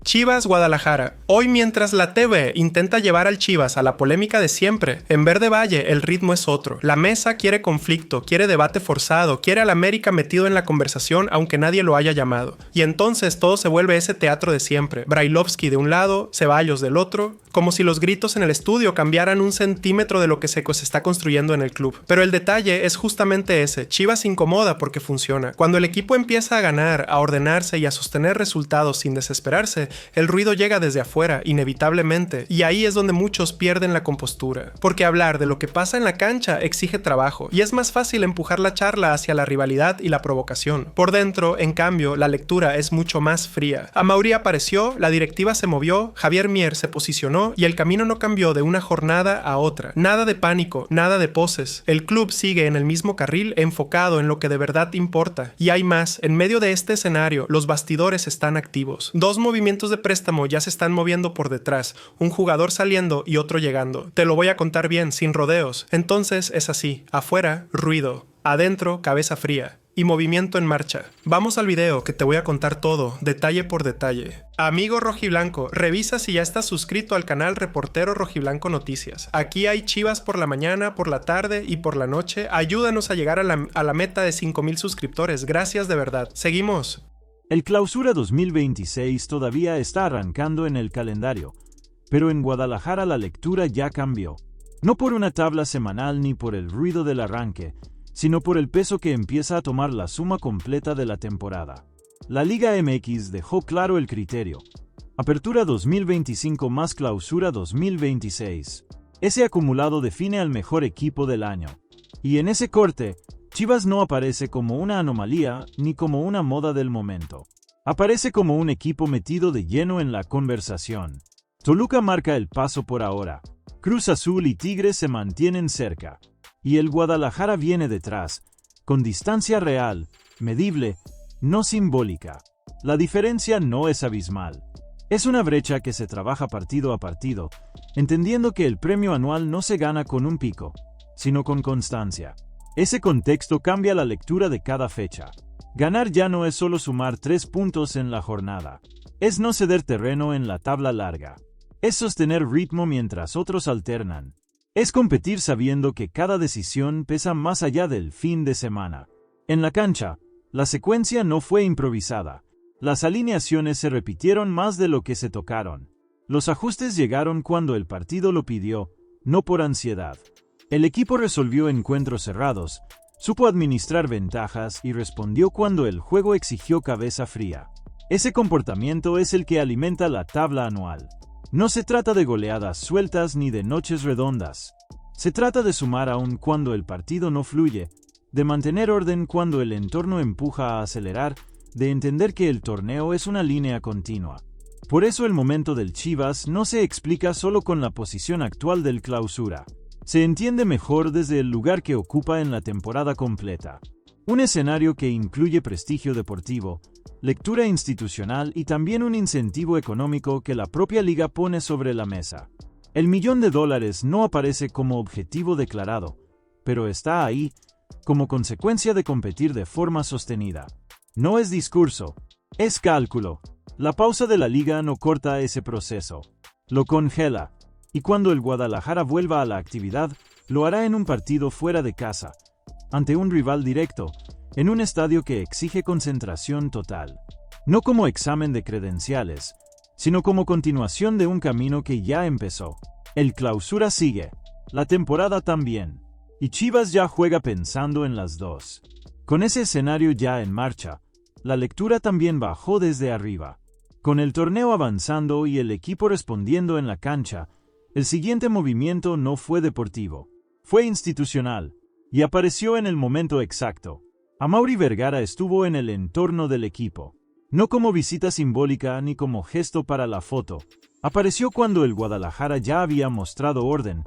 Chivas Guadalajara. Hoy, mientras la TV intenta llevar al Chivas a la polémica de siempre, en Verde Valle el ritmo es otro. La mesa quiere conflicto, quiere debate forzado, quiere al América metido en la conversación aunque nadie lo haya llamado. Y entonces todo se vuelve ese teatro de siempre. Brailovsky de un lado, Ceballos del otro, como si los gritos en el estudio cambiaran un centímetro de lo que se está construyendo en el club. Pero el detalle es justamente ese. Chivas incomoda porque funciona. Cuando el equipo empieza a ganar, a ordenarse y a sostener resultados sin desesperarse, el ruido llega desde afuera, inevitablemente, y ahí es donde muchos pierden la compostura. Porque hablar de lo que pasa en la cancha exige trabajo, y es más fácil empujar la charla hacia la rivalidad y la provocación. Por dentro, en cambio, la lectura es mucho más fría. Amaury apareció, la directiva se movió, Javier Mier se posicionó, y el camino no cambió de una jornada a otra. Nada de pánico, nada de poses. El club sigue en el mismo carril, enfocado en lo que de verdad importa. Y hay más, en medio de este escenario, los bastidores están activos. Dos movimientos de préstamo ya se están moviendo por detrás, un jugador saliendo y otro llegando. Te lo voy a contar bien, sin rodeos. Entonces es así, afuera, ruido, adentro, cabeza fría. Y movimiento en marcha. Vamos al video que te voy a contar todo, detalle por detalle. Amigo rojiblanco, revisa si ya estás suscrito al canal Reportero Rojiblanco Noticias. Aquí hay Chivas por la mañana, por la tarde y por la noche. Ayúdanos a llegar a la meta de 5,000 suscriptores. Gracias de verdad. Seguimos. El Clausura 2026 todavía está arrancando en el calendario, pero en Guadalajara la lectura ya cambió. No por una tabla semanal ni por el ruido del arranque, sino por el peso que empieza a tomar la suma completa de la temporada. La Liga MX dejó claro el criterio. Apertura 2025 más Clausura 2026. Ese acumulado define al mejor equipo del año. Y en ese corte, Chivas no aparece como una anomalía ni como una moda del momento. Aparece como un equipo metido de lleno en la conversación. Toluca marca el paso por ahora. Cruz Azul y Tigres se mantienen cerca. Y el Guadalajara viene detrás, con distancia real, medible, no simbólica. La diferencia no es abismal. Es una brecha que se trabaja partido a partido, entendiendo que el premio anual no se gana con un pico, sino con constancia. Ese contexto cambia la lectura de cada fecha. Ganar ya no es solo sumar 3 puntos en la jornada. Es no ceder terreno en la tabla larga. Es sostener ritmo mientras otros alternan. Es competir sabiendo que cada decisión pesa más allá del fin de semana. En la cancha, la secuencia no fue improvisada. Las alineaciones se repitieron más de lo que se tocaron. Los ajustes llegaron cuando el partido lo pidió, no por ansiedad. El equipo resolvió encuentros cerrados, supo administrar ventajas y respondió cuando el juego exigió cabeza fría. Ese comportamiento es el que alimenta la tabla anual. No se trata de goleadas sueltas ni de noches redondas. Se trata de sumar aún cuando el partido no fluye, de mantener orden cuando el entorno empuja a acelerar, de entender que el torneo es una línea continua. Por eso el momento del Chivas no se explica solo con la posición actual del Clausura. Se entiende mejor desde el lugar que ocupa en la temporada completa. Un escenario que incluye prestigio deportivo, lectura institucional y también un incentivo económico que la propia liga pone sobre la mesa. El $1,000,000 no aparece como objetivo declarado, pero está ahí como consecuencia de competir de forma sostenida. No es discurso, es cálculo. La pausa de la liga no corta ese proceso, lo congela, y cuando el Guadalajara vuelva a la actividad, lo hará en un partido fuera de casa, ante un rival directo, en un estadio que exige concentración total. No como examen de credenciales, sino como continuación de un camino que ya empezó. El Clausura sigue, la temporada también, y Chivas ya juega pensando en las dos. Con ese escenario ya en marcha, la lectura también bajó desde arriba. Con el torneo avanzando y el equipo respondiendo en la cancha, el siguiente movimiento no fue deportivo, fue institucional, y apareció en el momento exacto. Amaury Vergara estuvo en el entorno del equipo, no como visita simbólica ni como gesto para la foto. Apareció cuando el Guadalajara ya había mostrado orden,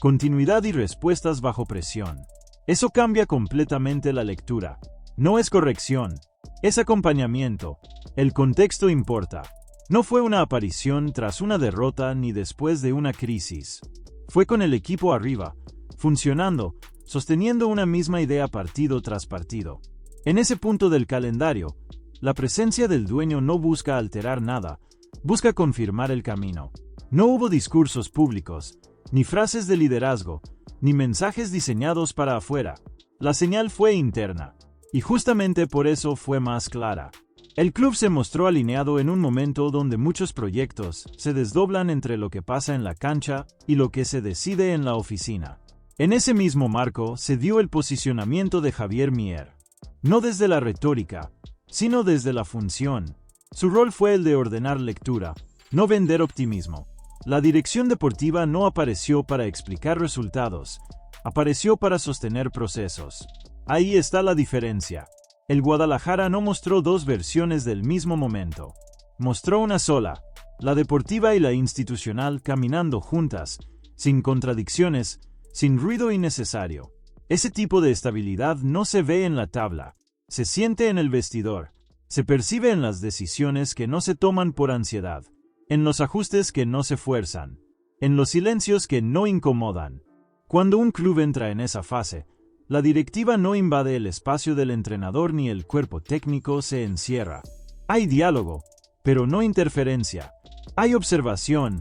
continuidad y respuestas bajo presión. Eso cambia completamente la lectura. No es corrección, es acompañamiento. El contexto importa. No fue una aparición tras una derrota ni después de una crisis. Fue con el equipo arriba, funcionando, sosteniendo una misma idea partido tras partido. En ese punto del calendario, la presencia del dueño no busca alterar nada, busca confirmar el camino. No hubo discursos públicos, ni frases de liderazgo, ni mensajes diseñados para afuera. La señal fue interna, y justamente por eso fue más clara. El club se mostró alineado en un momento donde muchos proyectos se desdoblan entre lo que pasa en la cancha y lo que se decide en la oficina. En ese mismo marco se dio el posicionamiento de Javier Mier. No desde la retórica, sino desde la función. Su rol fue el de ordenar lectura, no vender optimismo. La dirección deportiva no apareció para explicar resultados, apareció para sostener procesos. Ahí está la diferencia. El Guadalajara no mostró dos versiones del mismo momento. Mostró una sola, la deportiva y la institucional caminando juntas, sin contradicciones, sin ruido innecesario. Ese tipo de estabilidad no se ve en la tabla, se siente en el vestidor, se percibe en las decisiones que no se toman por ansiedad, en los ajustes que no se fuerzan, en los silencios que no incomodan. Cuando un club entra en esa fase, la directiva no invade el espacio del entrenador ni el cuerpo técnico se encierra. Hay diálogo, pero no interferencia. Hay observación,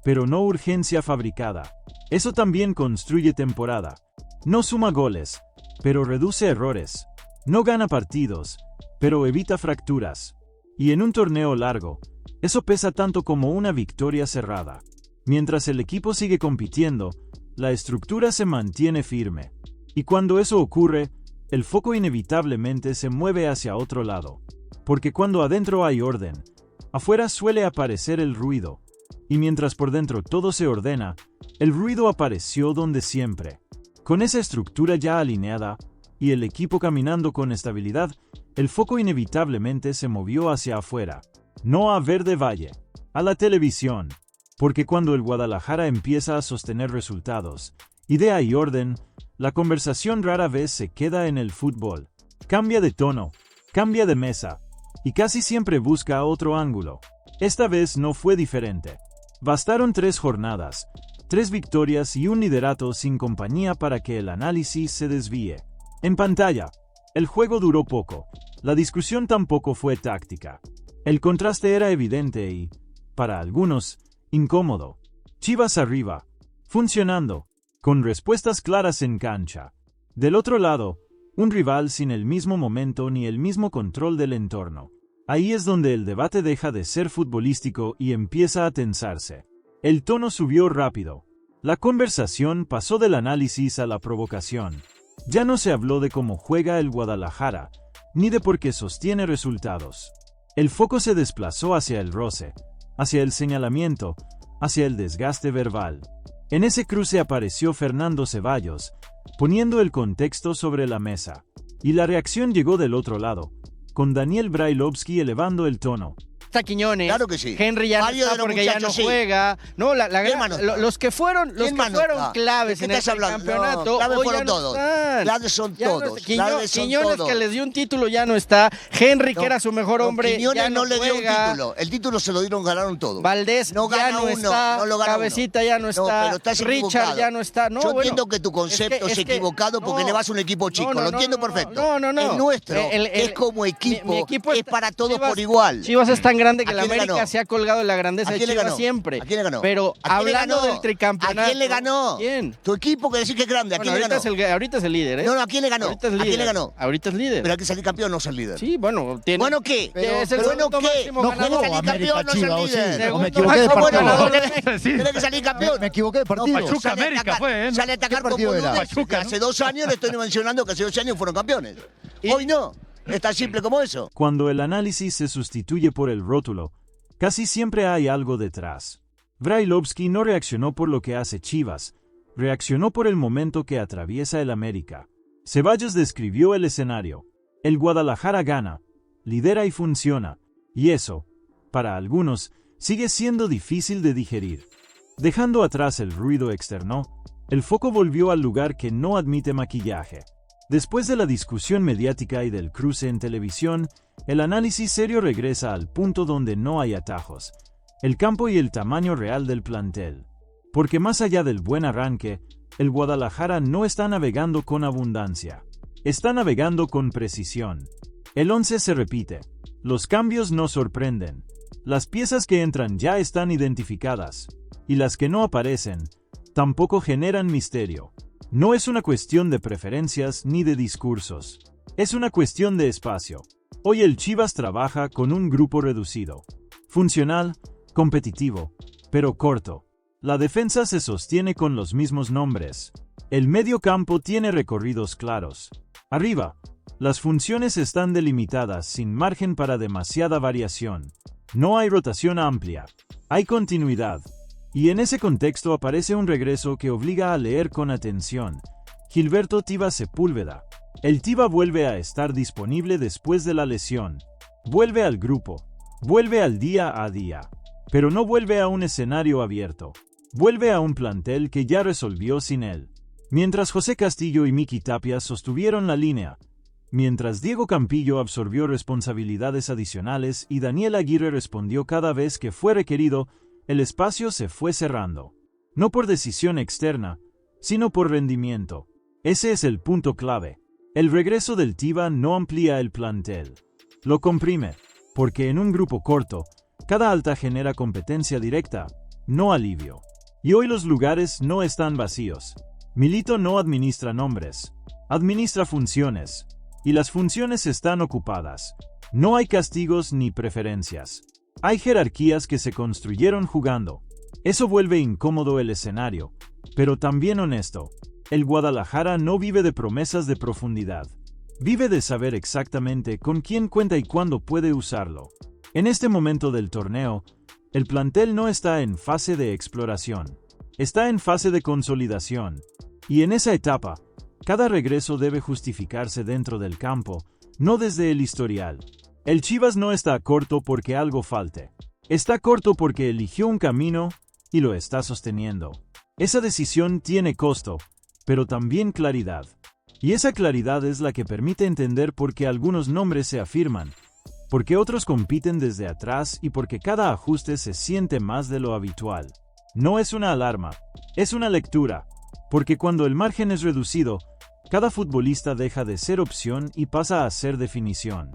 pero no urgencia fabricada. Eso también construye temporada. No suma goles, pero reduce errores. No gana partidos, pero evita fracturas. Y en un torneo largo, eso pesa tanto como una victoria cerrada. Mientras el equipo sigue compitiendo, la estructura se mantiene firme. Y cuando eso ocurre, el foco inevitablemente se mueve hacia otro lado. Porque cuando adentro hay orden, afuera suele aparecer el ruido. Y mientras por dentro todo se ordena, el ruido apareció donde siempre. Con esa estructura ya alineada, y el equipo caminando con estabilidad, el foco inevitablemente se movió hacia afuera. No a Verde Valle, a la televisión. Porque cuando el Guadalajara empieza a sostener resultados, idea y orden, la conversación rara vez se queda en el fútbol. Cambia de tono, cambia de mesa, y casi siempre busca otro ángulo. Esta vez no fue diferente. Bastaron 3 jornadas, 3 victorias y un liderato sin compañía para que el análisis se desvíe. En pantalla, el juego duró poco, la discusión tampoco fue táctica. El contraste era evidente y, para algunos, incómodo. Chivas arriba, funcionando, con respuestas claras en cancha. Del otro lado, un rival sin el mismo momento ni el mismo control del entorno. Ahí es donde el debate deja de ser futbolístico y empieza a tensarse. El tono subió rápido. La conversación pasó del análisis a la provocación. Ya no se habló de cómo juega el Guadalajara, ni de por qué sostiene resultados. El foco se desplazó hacia el roce, hacia el señalamiento, hacia el desgaste verbal. En ese cruce apareció Fernando Ceballos, poniendo el contexto sobre la mesa. Y la reacción llegó del otro lado, con Daniel Brailovsky elevando el tono. Está Quiñones. Claro que sí. Henry ya Varios no está porque ya no juega. No, los que fueron claves en el campeonato. No, claves hoy fueron ya no todos. están. Claves son Ya no todos. está. Claves son Quiñones, todos. que les dio un título, ya no está. Henry, No, que era su mejor hombre, Quiñones ya no le dio un juega. título. El título se lo dieron, ganaron todos. Valdés no ya gana no uno, está. no lo gana Cabecita uno. ya no está. pero estás Richard equivocado. ya no está. No, Yo bueno, entiendo que tu concepto es equivocado porque no, le vas a un equipo chico. no, lo entiendo no, perfecto. No. El nuestro, es como equipo, mi equipo es para todos Chivas, por igual. Chivas es tan grande que ¿A la quién le América ganó? se ha colgado de la grandeza ¿A de quién le Chivas ganó? siempre. ¿A quién le ganó? Pero ¿A quién le hablando ganó? del tricampeonato. ¿A quién le ganó? ¿Quién? Tu equipo que decís que es grande, ¿a Bueno, quién le ganó? ahorita es el líder, ¿eh? No, ¿a quién le ganó? Ahorita es ¿A líder. quién le ganó? Ahorita es líder. Pero hay que salir campeón, no ser líder. Sí, bueno, tiene. ¿Bueno qué? Es el ¿Bueno segundo qué? máximo No ganador. jugó salir campeón, no ser Chivas, líder. sí. Segundo Me equivoqué de máximo partido. ganador. Tenés que salir campeón. Me equivoqué de partido. Pachuca Sale a América atacar. fue, ¿eh? Sale a atacar ¿Qué con partido era? boludeces. Hace 2 años le estoy mencionando que hace 2 años fueron campeones. Hoy no. Es tan simple como eso. Cuando el análisis se sustituye por el rótulo, casi siempre hay algo detrás. Brailovsky no reaccionó por lo que hace Chivas, reaccionó por el momento que atraviesa el América. Ceballos describió el escenario. El Guadalajara gana, lidera y funciona, y eso, para algunos, sigue siendo difícil de digerir. Dejando atrás el ruido externo, el foco volvió al lugar que no admite maquillaje. Después de la discusión mediática y del cruce en televisión, el análisis serio regresa al punto donde no hay atajos, el campo y el tamaño real del plantel. Porque más allá del buen arranque, el Guadalajara no está navegando con abundancia. Está navegando con precisión. El 11 se repite. Los cambios no sorprenden. Las piezas que entran ya están identificadas, y las que no aparecen tampoco generan misterio. No es una cuestión de preferencias ni de discursos. Es una cuestión de espacio. Hoy el Chivas trabaja con un grupo reducido. Funcional, competitivo, pero corto. La defensa se sostiene con los mismos nombres. El medio campo tiene recorridos claros. Arriba, las funciones están delimitadas sin margen para demasiada variación. No hay rotación amplia. Hay continuidad. Y en ese contexto aparece un regreso que obliga a leer con atención. Gilberto Tiva Sepúlveda. El Tiva vuelve a estar disponible después de la lesión. Vuelve al grupo. Vuelve al día a día. Pero no vuelve a un escenario abierto. Vuelve a un plantel que ya resolvió sin él. Mientras José Castillo y Miki Tapia sostuvieron la línea. Mientras Diego Campillo absorbió responsabilidades adicionales y Daniel Aguirre respondió cada vez que fue requerido, el espacio se fue cerrando. No por decisión externa, sino por rendimiento. Ese es el punto clave. El regreso del Tiva no amplía el plantel. Lo comprime, porque en un grupo corto, cada alta genera competencia directa, no alivio. Y hoy los lugares no están vacíos. Milito no administra nombres, administra funciones. Y las funciones están ocupadas. No hay castigos ni preferencias. Hay jerarquías que se construyeron jugando. Eso vuelve incómodo el escenario, pero también honesto. El Guadalajara no vive de promesas de profundidad. Vive de saber exactamente con quién cuenta y cuándo puede usarlo. En este momento del torneo, el plantel no está en fase de exploración. Está en fase de consolidación. Y en esa etapa, cada regreso debe justificarse dentro del campo, no desde el historial. El Chivas no está corto porque algo falte. Está corto porque eligió un camino y lo está sosteniendo. Esa decisión tiene costo, pero también claridad. Y esa claridad es la que permite entender por qué algunos nombres se afirman, por qué otros compiten desde atrás y por qué cada ajuste se siente más de lo habitual. No es una alarma, es una lectura, porque cuando el margen es reducido, cada futbolista deja de ser opción y pasa a ser definición.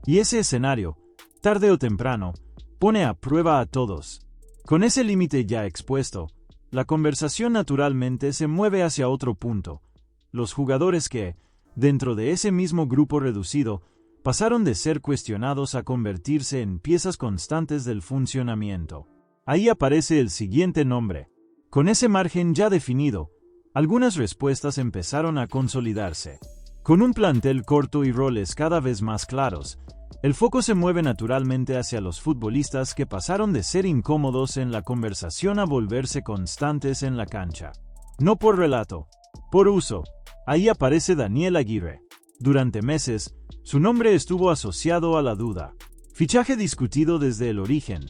Y ese escenario, tarde o temprano, pone a prueba a todos. Con ese límite ya expuesto, la conversación naturalmente se mueve hacia otro punto. Los jugadores que, dentro de ese mismo grupo reducido, pasaron de ser cuestionados a convertirse en piezas constantes del funcionamiento. Ahí aparece el siguiente nombre. Con ese margen ya definido, algunas respuestas empezaron a consolidarse. Con un plantel corto y roles cada vez más claros, el foco se mueve naturalmente hacia los futbolistas que pasaron de ser incómodos en la conversación a volverse constantes en la cancha. No por relato, por uso. Ahí aparece Daniel Aguirre. Durante meses, su nombre estuvo asociado a la duda. Fichaje discutido desde el origen.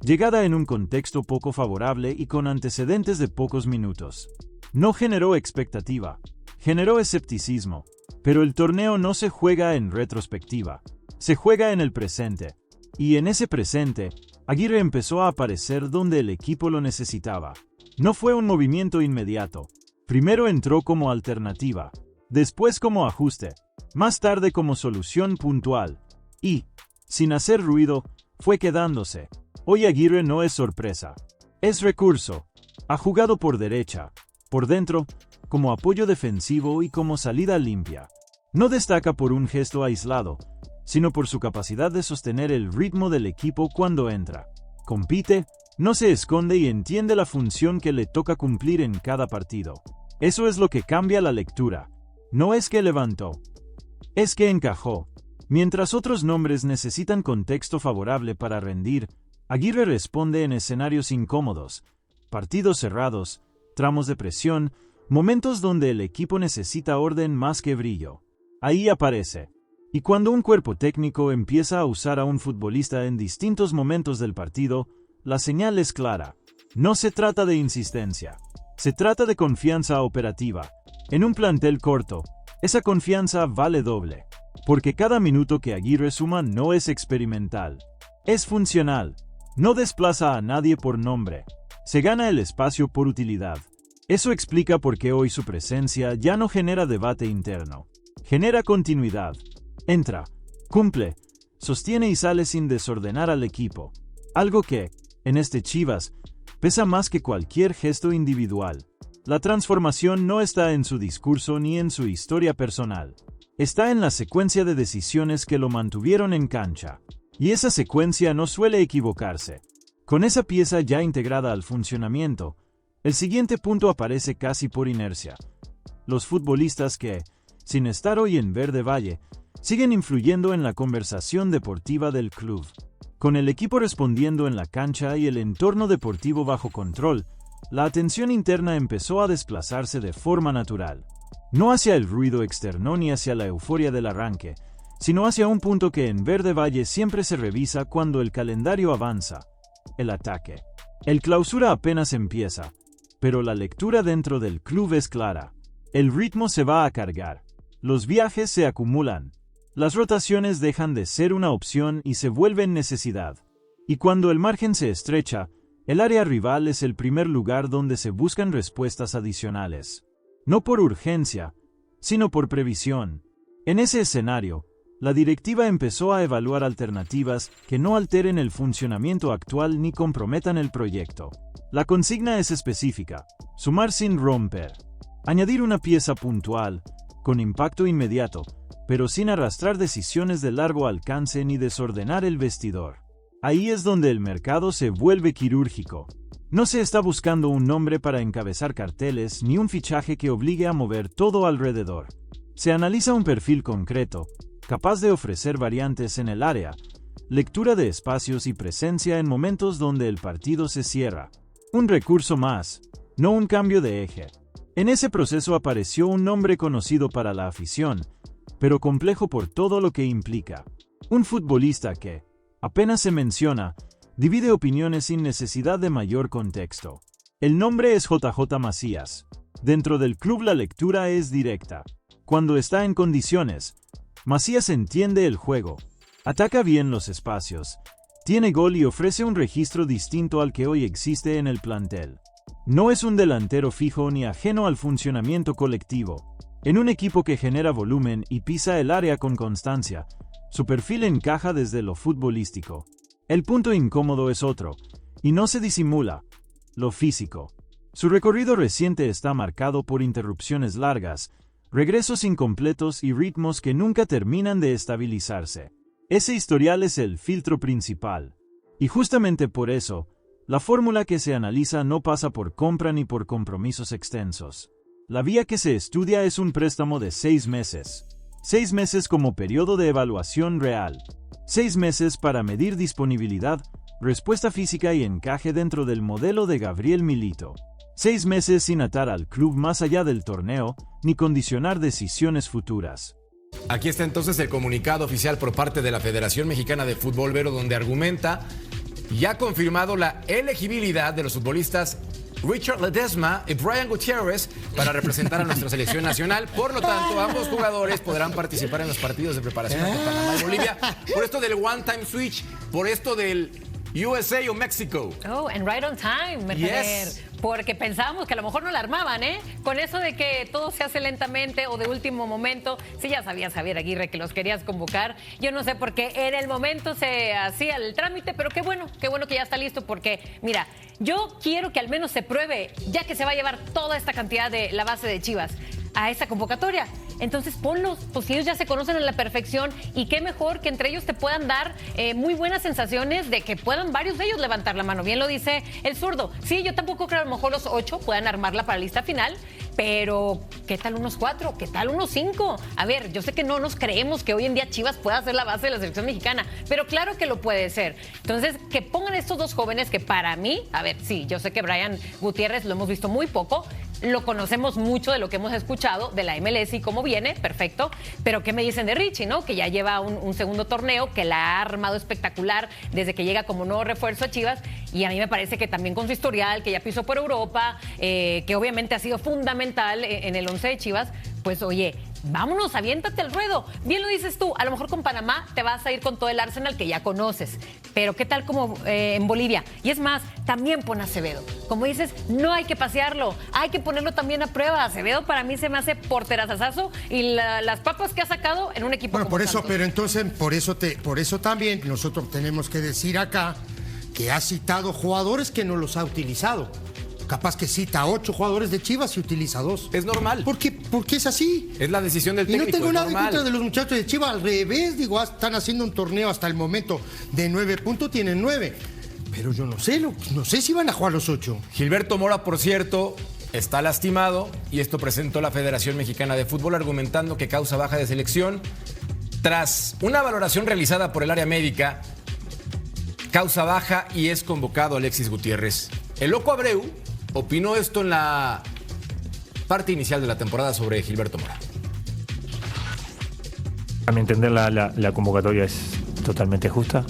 Llegada en un contexto poco favorable y con antecedentes de pocos minutos. No generó expectativa, generó escepticismo. Pero el torneo no se juega en retrospectiva, se juega en el presente. Y en ese presente, Aguirre empezó a aparecer donde el equipo lo necesitaba. No fue un movimiento inmediato. Primero entró como alternativa, después como ajuste, más tarde como solución puntual. Y, sin hacer ruido, fue quedándose. Hoy Aguirre no es sorpresa, es recurso. Ha jugado por derecha, por dentro, como apoyo defensivo y como salida limpia. No destaca por un gesto aislado, sino por su capacidad de sostener el ritmo del equipo cuando entra. Compite, no se esconde y entiende la función que le toca cumplir en cada partido. Eso es lo que cambia la lectura. No es que levantó, es que encajó. Mientras otros nombres necesitan contexto favorable para rendir, Aguirre responde en escenarios incómodos, partidos cerrados, tramos de presión, momentos donde el equipo necesita orden más que brillo. Ahí aparece. Y cuando un cuerpo técnico empieza a usar a un futbolista en distintos momentos del partido, la señal es clara. No se trata de insistencia. Se trata de confianza operativa. En un plantel corto, esa confianza vale doble. Porque cada minuto que Aguirre suma no es experimental. Es funcional. No desplaza a nadie por nombre. Se gana el espacio por utilidad. Eso explica por qué hoy su presencia ya no genera debate interno. Genera continuidad. Entra, cumple, sostiene y sale sin desordenar al equipo. Algo que, en este Chivas, pesa más que cualquier gesto individual. La transformación no está en su discurso ni en su historia personal. Está en la secuencia de decisiones que lo mantuvieron en cancha. Y esa secuencia no suele equivocarse. Con esa pieza ya integrada al funcionamiento, el siguiente punto aparece casi por inercia. Los futbolistas que, sin estar hoy en Verde Valle, siguen influyendo en la conversación deportiva del club. Con el equipo respondiendo en la cancha y el entorno deportivo bajo control, la atención interna empezó a desplazarse de forma natural. No hacia el ruido externo ni hacia la euforia del arranque, sino hacia un punto que en Verde Valle siempre se revisa cuando el calendario avanza: el ataque. El clausura apenas empieza, pero la lectura dentro del club es clara. El ritmo se va a cargar. Los viajes se acumulan. Las rotaciones dejan de ser una opción y se vuelven necesidad. Y cuando el margen se estrecha, el área rival es el primer lugar donde se buscan respuestas adicionales. No por urgencia, sino por previsión. En ese escenario, la directiva empezó a evaluar alternativas que no alteren el funcionamiento actual ni comprometan el proyecto. La consigna es específica: sumar sin romper. Añadir una pieza puntual, con impacto inmediato, pero sin arrastrar decisiones de largo alcance ni desordenar el vestidor. Ahí es donde el mercado se vuelve quirúrgico. No se está buscando un nombre para encabezar carteles ni un fichaje que obligue a mover todo alrededor. Se analiza un perfil concreto, capaz de ofrecer variantes en el área, lectura de espacios y presencia en momentos donde el partido se cierra. Un recurso más, no un cambio de eje. En ese proceso apareció un nombre conocido para la afición, pero complejo por todo lo que implica. Un futbolista que, apenas se menciona, divide opiniones sin necesidad de mayor contexto. El nombre es JJ Macías. Dentro del club la lectura es directa. Cuando está en condiciones, Macías entiende el juego, ataca bien los espacios, tiene gol y ofrece un registro distinto al que hoy existe en el plantel. No es un delantero fijo ni ajeno al funcionamiento colectivo. En un equipo que genera volumen y pisa el área con constancia, su perfil encaja desde lo futbolístico. El punto incómodo es otro, y no se disimula: lo físico. Su recorrido reciente está marcado por interrupciones largas, regresos incompletos y ritmos que nunca terminan de estabilizarse. Ese historial es el filtro principal. Y justamente por eso, la fórmula que se analiza no pasa por compra ni por compromisos extensos. La vía que se estudia es un préstamo de 6 meses. 6 meses como periodo de evaluación real. 6 meses para medir disponibilidad, respuesta física y encaje dentro del modelo de Gabriel Milito. 6 meses sin atar al club más allá del torneo, ni condicionar decisiones futuras. Aquí está entonces el comunicado oficial por parte de la Federación Mexicana de Fútbol, Vero, donde argumenta ya confirmado la elegibilidad de los futbolistas Richard Ledesma y Brian Gutiérrez para representar a nuestra selección nacional. Por lo tanto, ambos jugadores podrán participar en los partidos de preparación ante Panamá y Bolivia. Por esto del one-time switch, por esto del USA o México. Oh, and right on time, Yes. Porque pensábamos que a lo mejor no la armaban, ¿eh? Con eso de que todo se hace lentamente o de último momento. Sí, ya sabía Javier Aguirre que los querías convocar. Yo no sé por qué en el momento se hacía el trámite, pero qué bueno que ya está listo, porque, mira, yo quiero que al menos se pruebe, ya que se va a llevar toda esta cantidad de la base de Chivas a esta convocatoria. Entonces ponlos, pues si ellos ya se conocen a la perfección, y qué mejor que entre ellos te puedan dar muy buenas sensaciones de que puedan varios de ellos levantar la mano. Bien lo dice el zurdo. Sí, yo tampoco creo a lo mejor los 8 puedan armarla para la lista final, pero ¿qué tal unos 4? ¿Qué tal unos 5? A ver, yo sé que no nos creemos que hoy en día Chivas pueda ser la base de la selección mexicana, pero claro que lo puede ser. Entonces, que pongan estos dos jóvenes que para mí, a ver, sí, yo sé que Brian Gutiérrez lo hemos visto muy poco, lo conocemos mucho de lo que hemos escuchado de la MLS y cómo viene, perfecto, pero ¿qué me dicen de Richie, no? Que ya lleva un segundo torneo, que la ha armado espectacular desde que llega como nuevo refuerzo a Chivas, y a mí me parece que también con su historial, que ya pisó por Europa, que obviamente ha sido fundamental en el 11 de Chivas, pues oye, vámonos, aviéntate al ruedo. Bien lo dices tú, a lo mejor con Panamá te vas a ir con todo el Arsenal que ya conoces, pero ¿qué tal como en Bolivia? Y es más, también pon a Acevedo. Como dices, no hay que pasearlo, hay que ponerlo también a prueba. Acevedo para mí se me hace porterazazazo y las papas que ha sacado en un equipo bueno, como por eso, Santos. pero entonces, por eso también nosotros tenemos que decir acá que ha citado jugadores que no los ha utilizado. Capaz que cita 8 jugadores de Chivas y utiliza 2. Es normal. Porque es así. Es la decisión del técnico. Y no tengo nada en contra de los muchachos de Chivas. Al revés, digo, están haciendo un torneo hasta el momento de 9 puntos, tienen 9. Pero yo no sé si van a jugar los 8. Gilberto Mora, por cierto, está lastimado y esto presentó la Federación Mexicana de Fútbol argumentando que causa baja de selección. Tras una valoración realizada por el área médica, causa baja y es convocado Alexis Gutiérrez. El Loco Abreu opinó esto en la parte inicial de la temporada sobre Gilberto Mora. A mi entender la convocatoria es totalmente justa,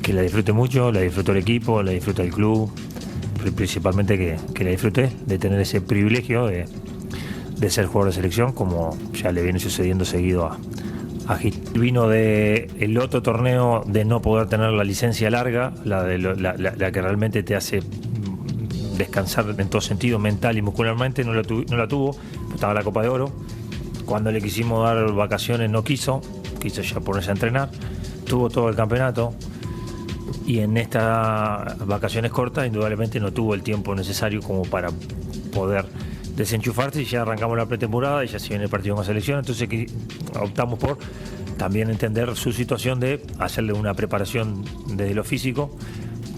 que la disfrute mucho, la disfrutó el equipo, la disfruta el club, principalmente que la disfrute de tener ese privilegio de ser jugador de selección, como ya le viene sucediendo seguido a Gil. Vino del otro torneo de no poder tener la licencia larga, la que realmente te hace descansar en todo sentido, mental y muscularmente, no la tuvo, estaba la Copa de Oro. Cuando le quisimos dar vacaciones no quiso ya ponerse a entrenar, tuvo todo el campeonato y en estas vacaciones cortas indudablemente no tuvo el tiempo necesario como para poder desenchufarse y ya arrancamos la pretemporada y ya se viene el partido con la selección, entonces optamos por también entender su situación de hacerle una preparación desde lo físico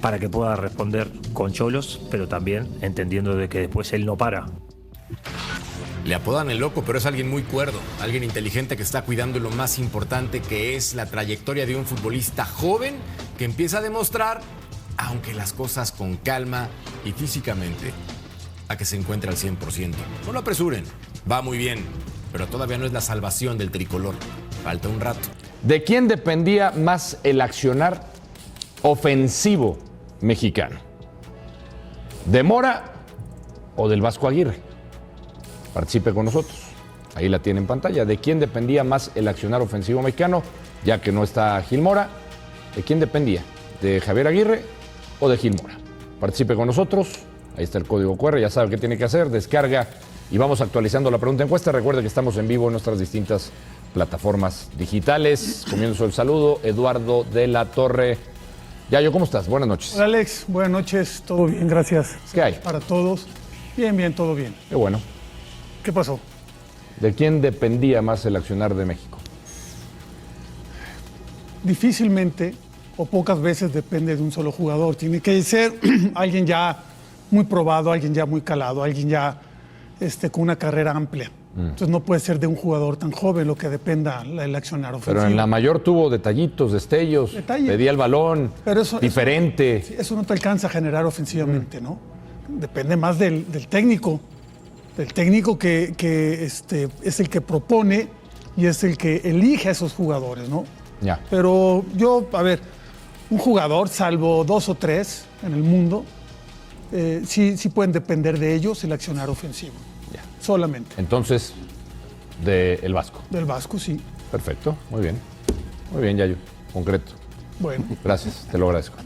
para que pueda responder con cholos, pero también entendiendo de que después él no para. Le apodan el Loco, pero es alguien muy cuerdo, alguien inteligente que está cuidando lo más importante, que es la trayectoria de un futbolista joven que empieza a demostrar, aunque las cosas con calma y físicamente, a que se encuentre al 100%. No lo apresuren, va muy bien, pero todavía no es la salvación del tricolor. Falta un rato. ¿De quién dependía más el accionar ofensivo mexicano? ¿De Mora o del Vasco Aguirre? Participe con nosotros. Ahí la tiene en pantalla. ¿De quién dependía más el accionar ofensivo mexicano? Ya que no está Gil Mora, ¿de quién dependía? ¿De Javier Aguirre o de Gil Mora? Participe con nosotros. Ahí está el código QR, ya sabe qué tiene que hacer. Descarga y vamos actualizando la pregunta encuesta. Recuerde que estamos en vivo en nuestras distintas plataformas digitales. Comienzo el saludo. Eduardo de la Torre. Yayo, ¿cómo estás? Buenas noches. Hola, Alex. Buenas noches. Todo bien, gracias. ¿Qué hay? Para todos. Bien, todo bien. Qué bueno. ¿Qué pasó? ¿De quién dependía más el accionar de México? Difícilmente o pocas veces depende de un solo jugador. Tiene que ser alguien ya muy probado, alguien ya muy calado, alguien ya con una carrera amplia. Entonces no puede ser de un jugador tan joven lo que dependa el accionar ofensivo. Pero en la mayor tuvo detallitos, destellos, pedía el balón, pero diferente. Eso no te alcanza a generar ofensivamente, ¿no? Depende más del técnico. El técnico que es el que propone y es el que elige a esos jugadores, ¿no? Ya. Pero yo, un jugador, salvo 2 o 3 en el mundo, sí pueden depender de ellos el accionar ofensivo. Ya. Solamente. Entonces, del Vasco. Del Vasco, sí. Perfecto, muy bien. Muy bien, Yayo, concreto. Bueno. Gracias, te lo agradezco.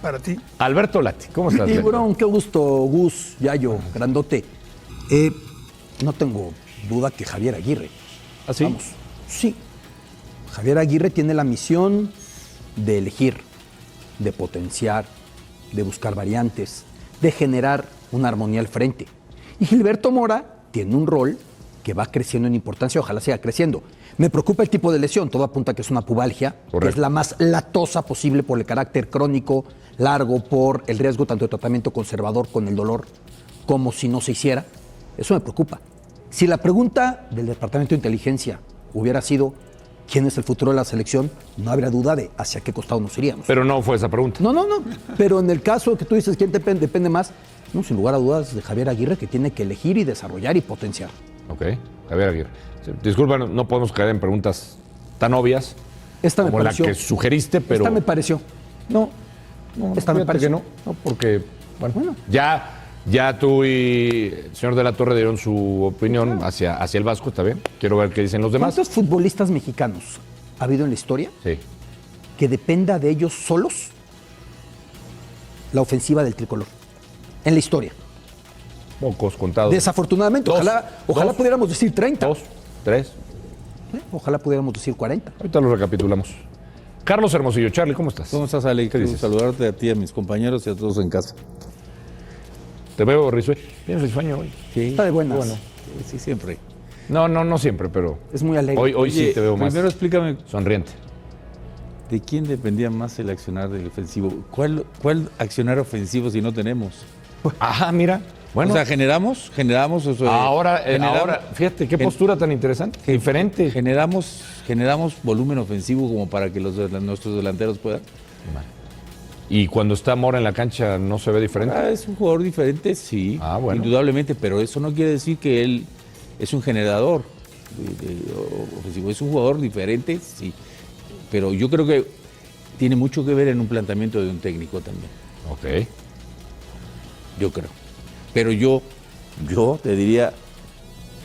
Para ti. Alberto Lati, ¿cómo estás? Tiburón, qué gusto, Gus, Yayo, grandote. No tengo duda que Javier Aguirre. ¿Ah, sí? Vamos, sí. Javier Aguirre tiene la misión de elegir, de potenciar, de buscar variantes, de generar una armonía al frente. Y Gilberto Mora tiene un rol que va creciendo en importancia, ojalá siga creciendo. Me preocupa el tipo de lesión, todo apunta a que es una pubalgia, que es la más latosa posible por el carácter crónico, largo, por el riesgo tanto de tratamiento conservador con el dolor, como si no se hiciera. Eso me preocupa. Si la pregunta del Departamento de Inteligencia hubiera sido ¿quién es el futuro de la selección?, no habría duda de hacia qué costado nos iríamos. Pero no fue esa pregunta. No. Pero en el caso que tú dices quién depende más, no, sin lugar a dudas de Javier Aguirre, que tiene que elegir y desarrollar y potenciar. Ok, Javier Aguirre. Disculpa, no podemos caer en preguntas tan obvias como la que sugeriste, pero... Esta me pareció. No, esta me pareció. Que no, porque, bueno. Ya tú y el señor de la Torre dieron su opinión hacia el Vasco, ¿está bien? Quiero ver qué dicen los demás. ¿Cuántos futbolistas mexicanos ha habido en la historia que dependa de ellos solos la ofensiva del tricolor? En la historia. Pocos contados. Desafortunadamente. Ojalá pudiéramos decir 30. 2, 3. Ojalá pudiéramos decir 40. Ahorita lo recapitulamos. Carlos Hermosillo. Charlie, ¿cómo estás? ¿Cómo estás, Ale? ¿Qué dices? Saludarte a ti, a mis compañeros y a todos en casa. Te veo risueño. Tienes risueño hoy. Sí. Está de buenas. Bueno, sí, siempre. No siempre, pero Es muy alegre. hoy Oye, sí te veo más primero explícame, sonriente. ¿de quién dependía más el accionar del ofensivo? ¿Cuál accionar ofensivo si no tenemos? Ajá, mira. Bueno, O sea, generamos. O sea, ahora, generamos- fíjate qué postura tan interesante. Diferente. Generamos volumen ofensivo como para que nuestros delanteros puedan. Y cuando está Mora en la cancha, ¿no se ve diferente? Es un jugador diferente, sí, Bueno. indudablemente, pero eso no quiere decir que él es un generador ofensivo. Es un jugador diferente, sí, pero yo creo que tiene mucho que ver en un planteamiento de un técnico también. Ok. Yo creo. Pero yo te diría,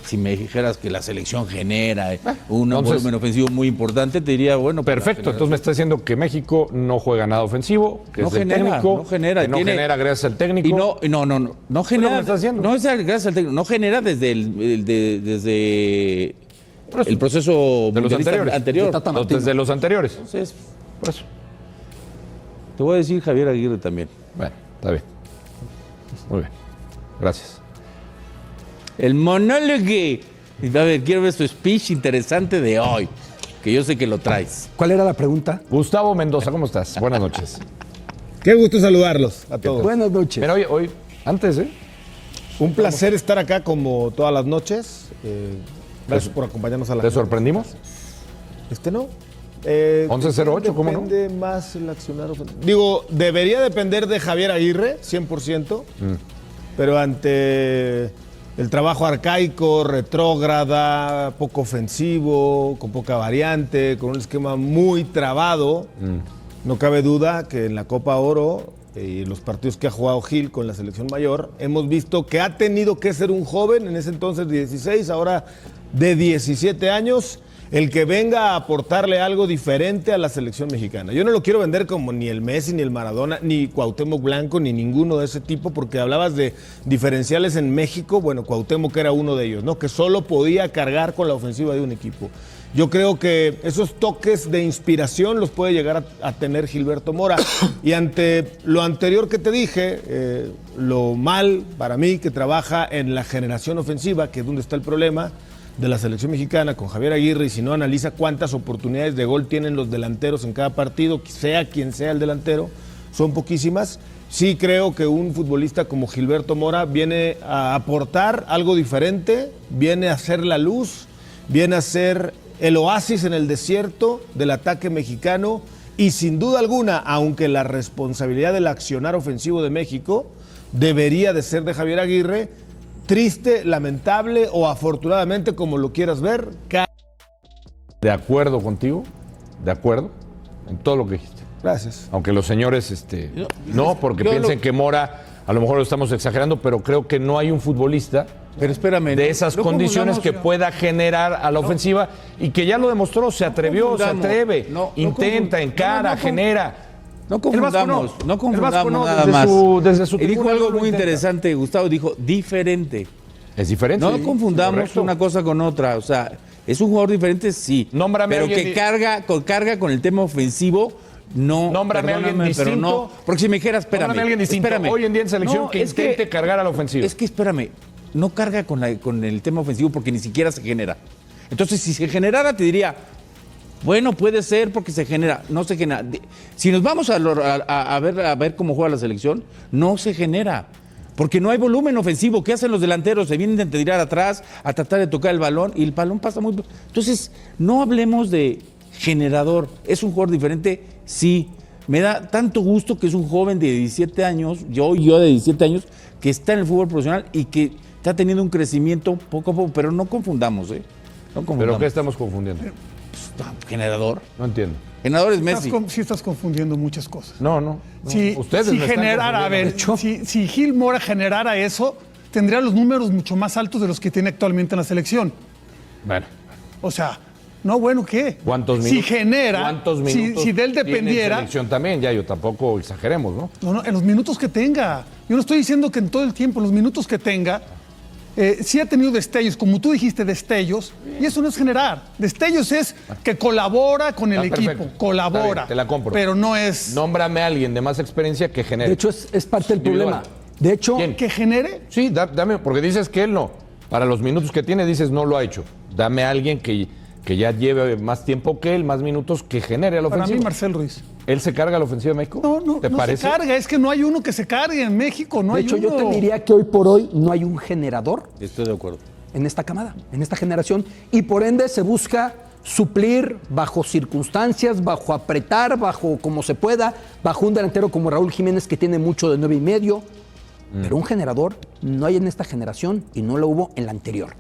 si me dijeras que la selección genera un volumen ofensivo muy importante, te diría, bueno, pues Perfecto, entonces me está diciendo que México no juega nada ofensivo, que no es del genera, técnico, no genera, que no tiene- genera gracias al técnico. Y no genera. me estás diciendo. No es gracias al técnico, no genera desde el proceso de los mundialista anteriores. anterior. Desde los anteriores. Entonces, Por eso. te voy a decir Javier Aguirre también. Bueno, está bien. Muy bien. Gracias. El monólogo. A ver, quiero ver tu speech interesante de hoy, que yo sé que lo traes. ¿Cuál era la pregunta? Gustavo Mendoza, ¿cómo estás? Buenas noches. Qué gusto saludarlos a todos. Buenas noches. Pero hoy antes, Un placer estar acá como todas las noches. Gracias por acompañarnos a la ¿te sorprendimos? No. 11-08, ¿cómo no? Depende más el accionar ofensivo. Digo, debería depender de Javier Aguirre, 100%, pero ante el trabajo arcaico, retrógrada, poco ofensivo, con poca variante, con un esquema muy trabado, no cabe duda que en la Copa Oro y en los partidos que ha jugado Gil con la selección mayor, hemos visto que ha tenido que ser un joven, en ese entonces de 16, ahora de 17 años, el que venga a aportarle algo diferente a la selección mexicana. Yo no lo quiero vender como ni el Messi, ni el Maradona, ni Cuauhtémoc Blanco, ni ninguno de ese tipo, porque hablabas de diferenciales en México. Bueno, Cuauhtémoc era uno de ellos, ¿no? Que solo podía cargar con la ofensiva de un equipo. Yo creo que esos toques de inspiración los puede llegar a tener Gilberto Mora. Y ante lo anterior que te dije, lo mal para mí que trabaja en la generación ofensiva, que es donde está el problema de la selección mexicana con Javier Aguirre, y si no analiza cuántas oportunidades de gol tienen los delanteros en cada partido, sea quien sea el delantero, son poquísimas. Sí creo que un futbolista como Gilberto Mora viene a aportar algo diferente, viene a ser la luz, viene a ser el oasis en el desierto del ataque mexicano, y sin duda alguna, aunque la responsabilidad del accionar ofensivo de México debería de ser de Javier Aguirre, triste, lamentable o afortunadamente, como lo quieras ver. De acuerdo contigo, de acuerdo en todo lo que dijiste. Gracias. Aunque los señores, no, porque piensen que Mora, a lo mejor lo estamos exagerando, pero creo que no hay un futbolista Pero espérame, de esas condiciones que pueda generar a la ofensiva, y que ya lo demostró, se atrevió, se atreve, intenta, encara, genera. No confundamos, nada desde más. Desde su y dijo tribuna algo lo muy intenta. interesante, Gustavo, dijo diferente. Es diferente. No sí, confundamos correcto. una cosa con otra, o sea, es un jugador diferente, sí. Nómbrame pero alguien que carga con el tema ofensivo, no. Nómbrame a alguien distinto. Pero no, porque si me dijeras, Nómbrame a alguien distinto. Hoy en día en selección No, que es que- intente cargar a la ofensiva. Es que espérame, no carga con el tema ofensivo porque ni siquiera se genera. Entonces, si se generara, te diría, bueno, puede ser porque se genera, no se genera. Si nos vamos a ver cómo juega la selección, no se genera. Porque no hay volumen ofensivo. ¿Qué hacen los delanteros? Se vienen a tirar atrás, a tratar de tocar el balón, y el balón pasa muy... Entonces, no hablemos de generador. ¿Es un jugador diferente? Sí. Me da tanto gusto que es un joven de 17 años, yo de 17 años, que está en el fútbol profesional y que está teniendo un crecimiento poco a poco, pero no confundamos, ¿eh? No confundamos. ¿Pero qué estamos confundiendo? Generador. No entiendo. Generador es Messi. Sí estás confundiendo muchas cosas. No. Si Ustedes si me están generara, a ver, si Gil Mora generara eso, tendría los números mucho más altos de los que tiene actualmente en la selección. Bueno. O sea, no, bueno, ¿qué? ¿Cuántos minutos? Si genera, ¿Cuántos minutos si de él tiene dependiera... en selección también, ya yo tampoco exageremos, ¿no? No, en los minutos que tenga. Yo no estoy diciendo que en todo el tiempo, en los minutos que tenga, sí ha tenido destellos, como tú dijiste, destellos, y eso no es generar. Destellos es que colabora con el equipo, perfecto. colabora. Está bien, te la compro. Pero no es... Nómbrame a alguien de más experiencia que genere. De hecho, es parte del Individual. problema. De hecho, ¿Quién? ¿Que genere? Sí, dame, porque dices que él no. Para los minutos que tiene, dices no lo ha hecho. Dame a alguien que ya lleve más tiempo que él, más minutos, que genere a la ofensiva. Para mí, Marcel Ruiz. ¿Él se carga a la ofensiva de México? No, ¿Te no parece? se carga, es que no hay uno que se cargue en México, no de hay hecho, uno. yo te diría que hoy por hoy no hay un generador Estoy de acuerdo. en esta camada, en esta generación, y por ende se busca suplir bajo circunstancias, bajo apretar, bajo como se pueda, bajo un delantero como Raúl Jiménez que tiene mucho de 9.5, pero un generador no hay en esta generación y no lo hubo en la anterior.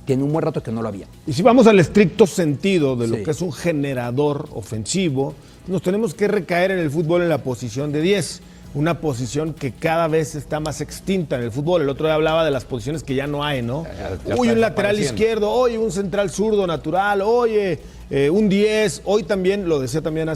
Tiene un buen rato que no lo había. Y si vamos al estricto sentido de lo Sí. que es un generador ofensivo, nos tenemos que recaer en el fútbol en la posición de 10. Una posición que cada vez está más extinta en el fútbol. El otro día hablaba de las posiciones que ya no hay, ¿no? Ya Hoy está un lateral desapareciendo. izquierdo, hoy un central zurdo natural, oye, un 10. Hoy también, lo decía también hace